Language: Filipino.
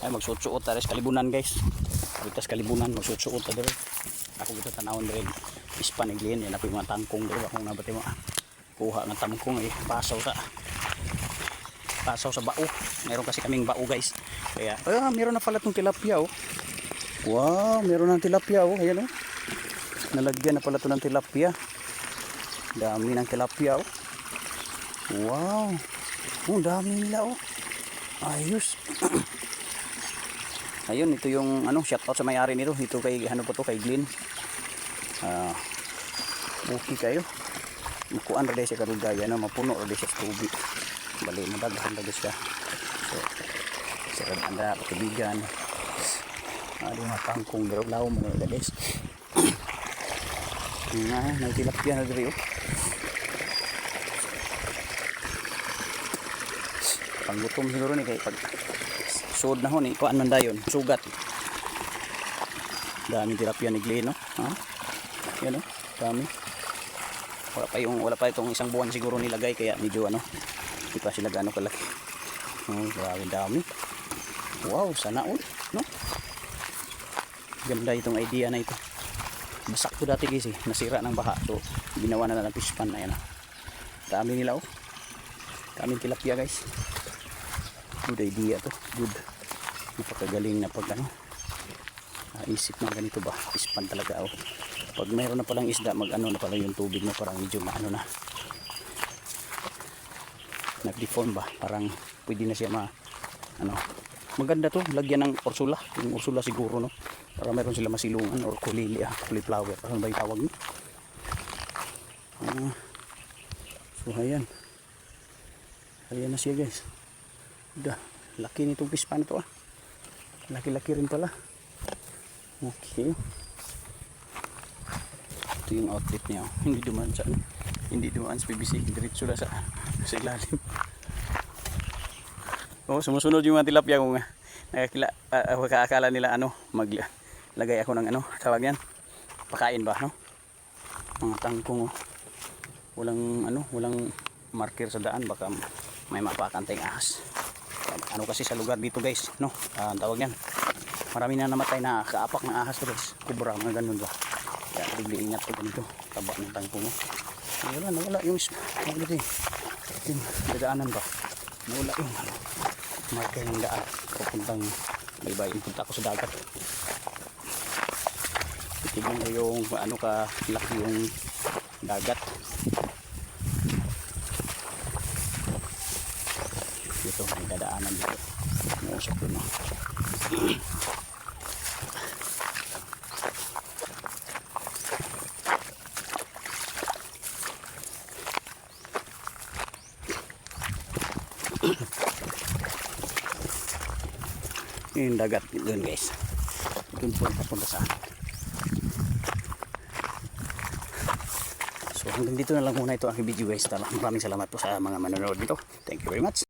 Ay magsuot-suot ta sa kalibunan guys. Butas kalibunan magsuot-suot ta dire. Ako kita tanawon dire. Ispaniglin yan ako yung mga tangkong dire ako nabati mo. Kuha ng tangkong pasaw ta. Pasaw sa bao. Meron kasi kaming bao guys. Kaya meron na pala tong tilapia oh. Wow, meron ng tilapia oh. Ayan oh. Nalagyan na pala to ng tilapia. Dami ng tilapia oh. Wow. Oh, dami nila oh. Ayos. Ayun, ito yung shoutout sa may-ari nito. Ito kay kay Glenn. Okay kayo. Mukuan ra siya karugaya mapuno ra siya sa tubig. Bali madaghan ra siya. So, sarap anda patibigan. Ada mga tangkong dalaw mo na guys. Nagtilapia na diri oh. Panggutom siguro ni kay pag sud na ho ni kuan man dayon sugat. Dami tilapia ni Glenn no. Ha? Yan oh, dami. Wala pa itong isang buwan siguro nilagay kaya medyo hindi pa sila gaano kalaki. Oh, grabe dami. Wow, sana all, no? Ganda itong idea na ito. Basak to dati guys nasira ng baha. So, ginawa na lang fish pan na yan. Dami nila oh. Daming tilapia guys. Good idea to. Good. Napakagaling na pag isip na ganito ba. Fish pan talaga oh. Pag mayroon na palang isda, na pala yung tubig na parang medyo na. Nag-deform ba? Parang pwede na siya maganda to, lagyan ng ursula. Yung ursula siguro no. Para mayroon sila masilungan or cauliflower. Parang ba yung tawag no? So ayan. Ayan na siya guys. Laki nitong fish pan ito ah. Laki-laki rin pala. Okay. Ito yung outlet niya. Hindi dumaan sa PVC. Diretso na sa ilalim. Oh, sumusunod yung mga tilapia kung akala nila maglagay ako ng tawag yan. Pakain ba, no? Mga tangkong oh. Walang marker sa daan baka may mapakantay ahas. Kasi sa lugar dito guys, no? Ang tawag yan. Marami na namatay na kaapak ng ahas guys. Kubra, mga ganun ba? Kaya bigli ingat ko ganito. Taba ng tangkong mo. Nawala yung dadaanan ba? Nawala yung marker ng daan. Papuntang baybayin. Punta ako sa dagat. Tignan ko yung laki yung dagat. Dito may dadaanan dito. Musok doon no. Yung dagat doon guys. Doon po papunta sa akin. So hanggang dito na lang muna ito ang video guys. Maraming salamat po sa mga manonood dito. Thank you very much.